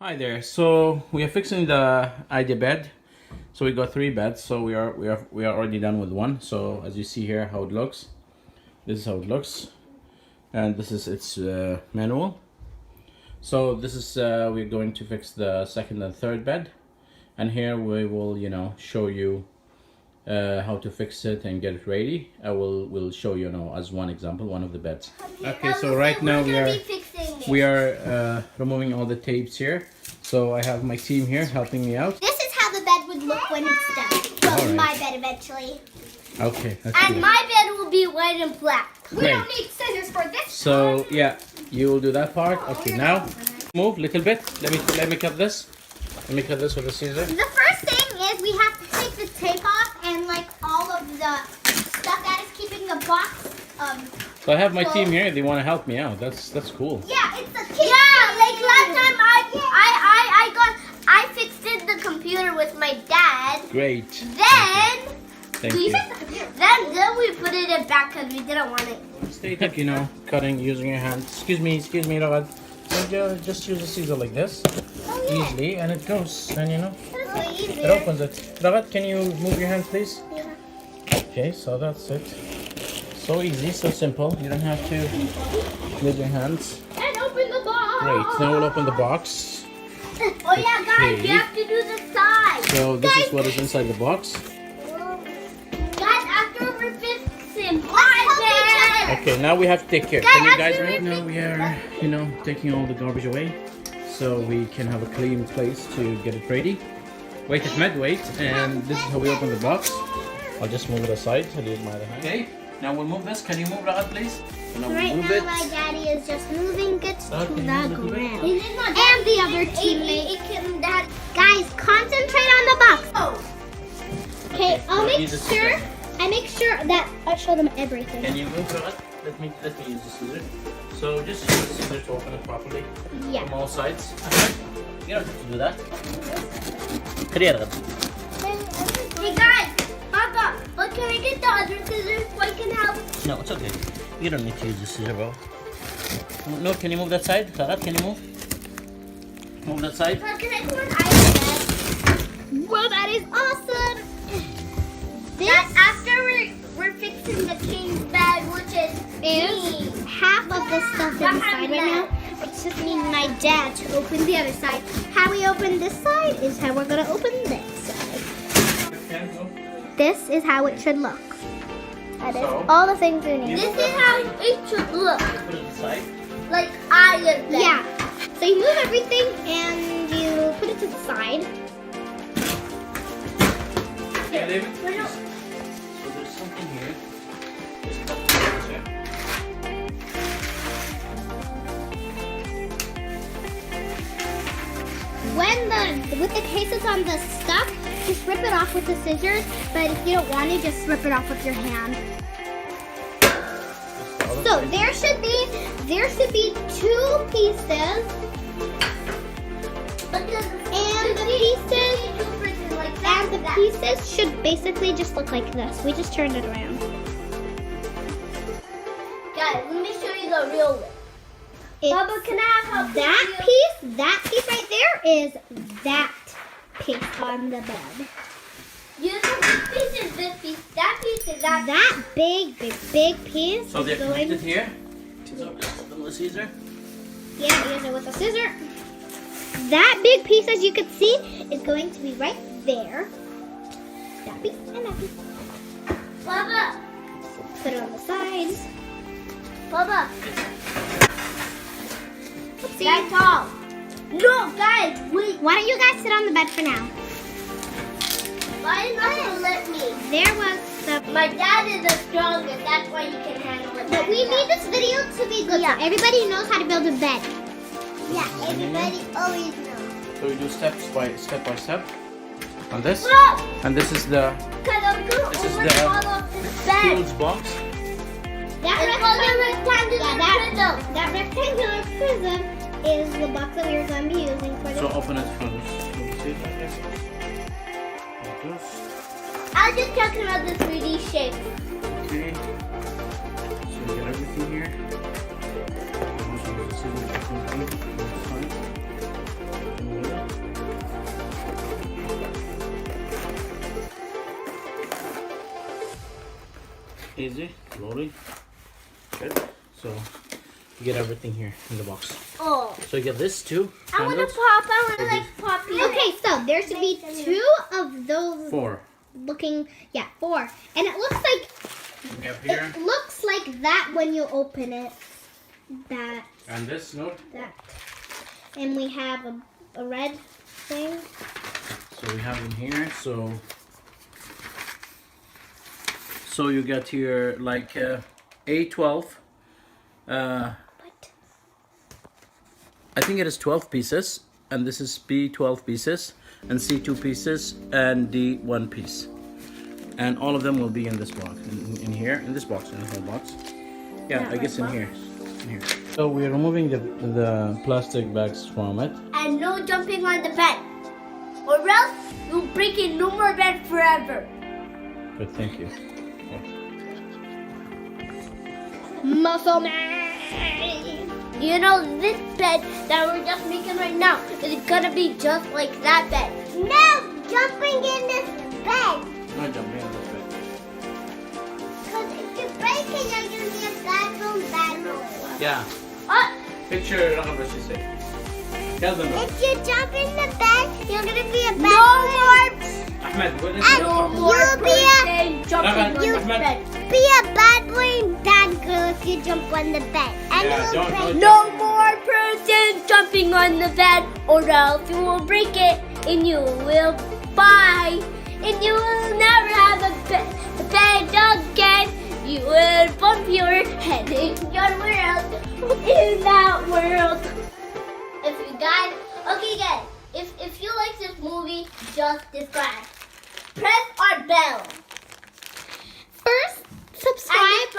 Hi there. So we are fixing the idea bed. So we got 3 beds. So we are already done with one. So as you see here, how it looks. This is how it looks, and this is its manual. So this is we're going to fix the second and third bed, and here we will show you how to fix it and get it ready. We'll show you as one example, one of the beds. Okay, so right now we are removing all the tapes here. So I have my team here helping me out. This is how the bed would look when it's done. Well, right. my bed eventually. Okay. And my bed will be white and black. Great. We don't need scissors for this. So yeah, you will do that part. Okay, now move a little bit. Let me cut this. Let me cut this with a scissor. The first thing is we have to take the tape off and like all of the stuff that is keeping the box. So I have my team here. They want to help me out. That's cool. Yeah, it's a kid. Yeah, like last time I fixed the computer with my dad. Great. Then Thank you. Then we put it back because we didn't want it. Stay like cutting using your hand. Excuse me, Ragad. So just use a scissor like this, easily, and it goes. And it opens it. Ragad, can you move your hand, please? Yeah. Okay, so that's it. So easy, so simple. You don't have to move your hands. And open the box. Great. Now we'll open the box. Oh yeah, guys, you have to do the side. So this is what is inside the box. Guys, after we're fixing my bed. Okay, now we have to take care. Can you guys right now we are, taking all the garbage away so we can have a clean place to get it ready. Wait, Ahmed, wait. And this is how we open the box. I'll just move it aside. I'll use my other hand. Okay, now we'll move this. Can you move Ragad, please? Right now, my daddy is just moving it to the ground. And the other teammate. Guys, concentrate on the box. Okay, I make sure that I show them everything. Can you move Ragad? Let me use the scissor. So just use the scissor to open it properly. Yeah. From all sides. You don't have to do that. Hey guys, Papa, but can I get the other scissors so I can help? No, it's okay. You don't need to use the scissor, bro. No, can you move that side? Ragad, can you move? Move that side. Can I put an iron? Well, that is awesome. After we're fixing the king's bed, which is half of the stuff inside right now. It's just me and my dad to open the other side. How we open this side is how we're gonna open this side. This is how it should look. That is all the things we need. This is how it should look. Put it aside. Like I live there. Yeah. So you move everything and you put it to the side. Yeah, David. So there's something here. Just cut the here. With the cases on the stuff, just rip it off with the scissors. But if you don't want to, just rip it off with your hand. So there should be 2 pieces. And the pieces should basically just look like this. We just turned it around. Guys, let me show you the real way. Bubba, can I have help? That piece right there is that piece on the bed. This piece is this piece. That piece is that. That big piece. So they're connected here. So open with a scissor. Yeah, use it with a scissor. That big piece, as you can see, is going to be right there. That piece and that piece. Bubba. Put it on the sides. Bubba. That's all. No, guys, wait. Why don't you guys sit on the bed for now? Why not let me? My dad is the strongest. That's why you can handle it. But we need this video to be good. Yeah. So everybody knows how to build a bed. Yeah, everybody always knows. So we do step by step on this. No! And this is the tools box. That rectangular prism is the box that we are going to be using for this. So open it first. Like this. I was just talking about the 3D shape. Okay. So we get everything here. Also use the scissors to Easy, slowly. Good. So you get everything here in the box. Oh. So you get this too. I want to pop. I want to like pop. Okay, so there should be 2 of those. 4. Looking, yeah, 4. And it looks like. We have here. It looks like that when you open it. That. And this note. That. And we have a red thing. So we have in here. So you get here like A12. I think it is 12 pieces, and this is B 12 pieces, and C 2 pieces, and D 1 piece. And all of them will be in this box, in here, in this box, in the whole box. Yeah, I guess in here. So we're removing the plastic bags from it. And no jumping on the bed, or else you'll break in no more bed forever. Good, thank you. Muscle man. You know, this bed that we're just making right now is gonna be just like that bed. No, jumping in this bed. No jumping in this bed. Because if you break it, you're gonna be a bad room. Yeah. Picture what she said. Tell them. If you jump in the bed, you're gonna be a bad room. Ahmed, what is And you'll be be a bad boy and bad girl if you jump on the bed. And Yeah, you'll break don't no more person jumping on the bed, or else you will break it and you will die. And you will never have a bed again. You will bump your head in your world, in that world. If you guys, okay guys, if you like this movie, just subscribe. Press our bell. First, subscribe.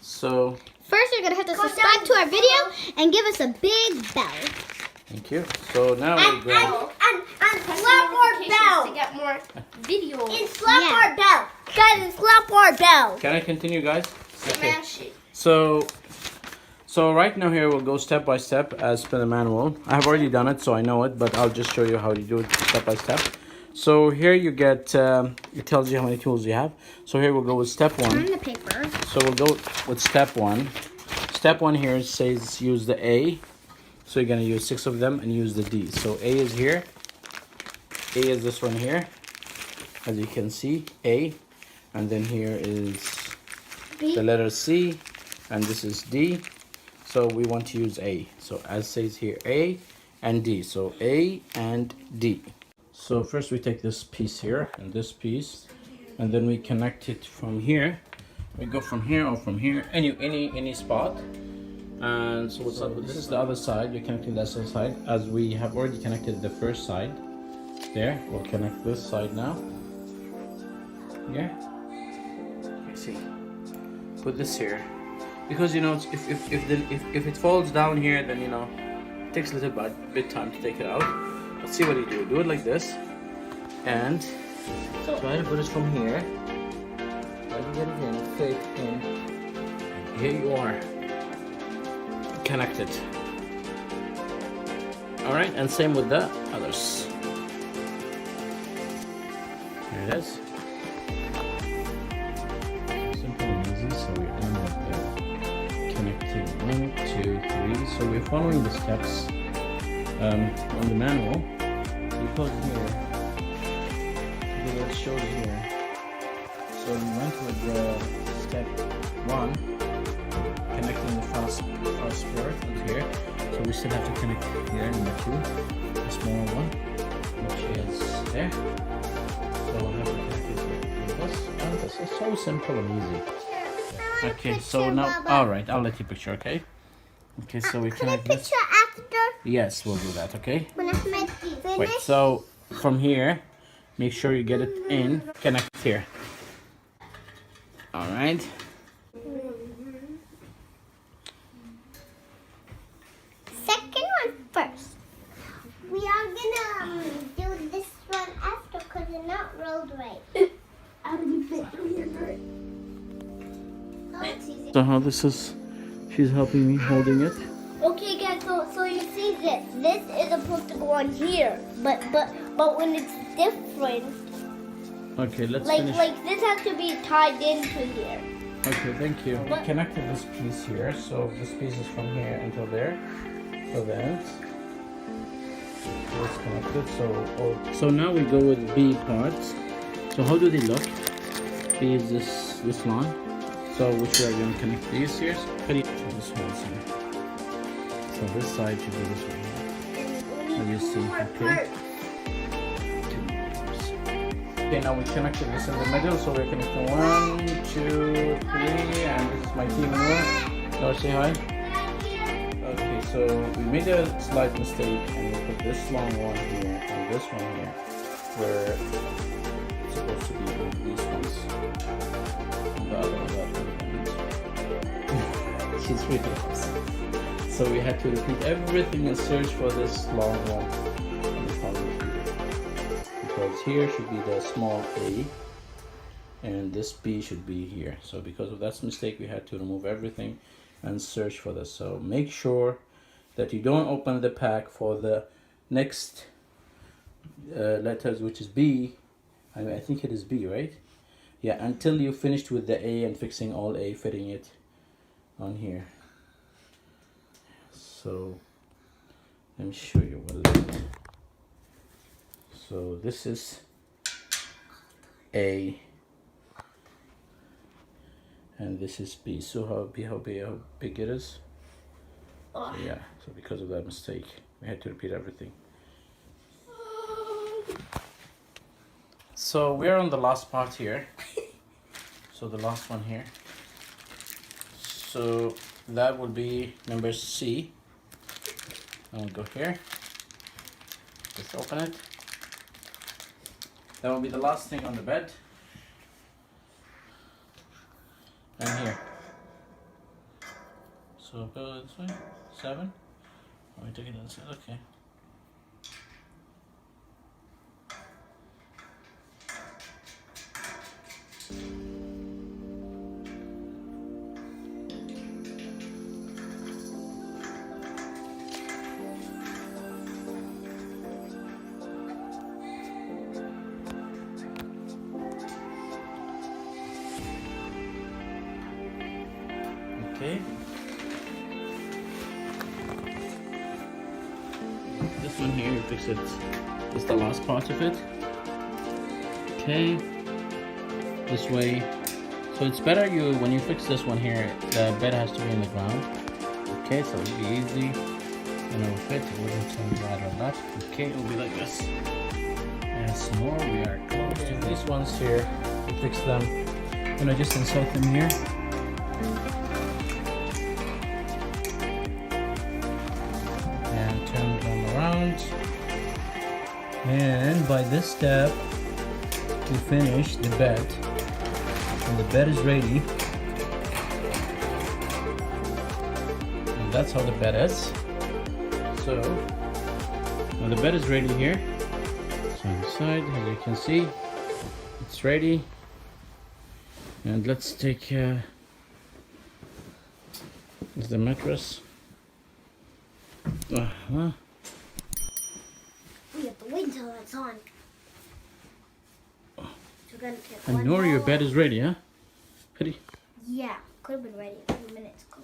So. First, you're gonna have to subscribe to our video and give us a big bell. Thank you. So now we go. And slap our bell to get more videos. and slap our bell, guys. And slap our bell. Can I continue, guys? Okay. Smash it. So right now here we'll go step by step as per the manual. I have already done it, so I know it, but I'll just show you how to do it step by step. So here you get, it tells you how many tools you have. So here we'll go with step 1. On the paper. So we'll go with step 1. Step 1 here says use the A. So you're gonna use 6 of them and use the D. So A is here. A is this one here. As you can see, A. And then here is B. the letter C. And this is D. So we want to use A. So as says here, A and D. So A and D. So first we take this piece here and this piece, and then we connect it from here. We go from here or from here, any spot. And so this is the other side. We're connecting that other side, as we have already connected the first side. There, we'll connect this side now. Here. You see. Put this here, because you know if it falls down here, then you know it takes a little bit time to take it out. Let's see what you do. Do it like this, and try to put it from here. Try to get it in, fit in. Here you are, connected. All right, and same with the others. Here it is. Simple and easy. So we're done with the connecting 1, 2, 3. So we're following the steps on the manual. You put here, it shows here. So we went with the step 1, connecting the first part here. So we still have to connect here, number 2, the small one, which is there. So we'll have to connect it with this. And this is so simple and easy. Okay, so now, alright, I'll let you picture, okay? Okay, so we connect this. Yes, we'll do that, okay? Wait, so from here, make sure you get it in, connect here. Alright. Second one first. We are gonna do this one after because it's not rolled right. So how this is, she's helping me holding it. Okay guys, so you see this is supposed to go on here, but when it's different, Okay, let's Like finish. like this has to be tied into here. Okay, thank you. We What? connected this piece here, so this piece is from here until there, till the end. It's connected. So now we go with B parts. So how do they look? B is this line. So which way are we going to connect these here? This holes here. So this side should be this way. As you see, okay. Okay, now we connected this in the middle, so we're connecting 1, 2, 3, and this is my team Noah. Noah, say hi. Okay, so we made a slight mistake and we put this long one here and this one here, where it's supposed to be with these ones. And the other one, she's really upset. So we had to repeat everything and search for this long one. Because here should be the small a and this B should be here. So because of that mistake we had to remove everything and search for this. So make sure that you don't open the pack for the next letters, which is B. I think it is B, right? Yeah, until you finished with the A and fixing all A, fitting it on here. So let me show you what. So this is A and this is B. So how big it is? So yeah, so because of that mistake we had to repeat everything. So we're on the last part here. So the last one here. So that would be number C. I'll go here. Just open it. That will be the last thing on the bed. And here. So go this way. 7. Oh, we took it inside. Okay. Okay. This one here, you fix it. It's the last part of it. Okay. This way. So it's better when you fix this one here, the bed has to be in the ground. Okay, so it'll be easy. And it will fit. It wouldn't turn right or left. Okay, it will be like this. And some more, we are close to these ones here. We fix them. I'm gonna just insert them here. Turn them around, and by this step we finish the bed, and the bed is ready, and that's how the bed is. So now the bed is ready here. So inside, as you can see, it's ready. And let's take the mattress. We have to wait until it's on. So we're gonna take And Nora, your bed is ready, huh? Ready? Yeah, could have been ready a few minutes ago.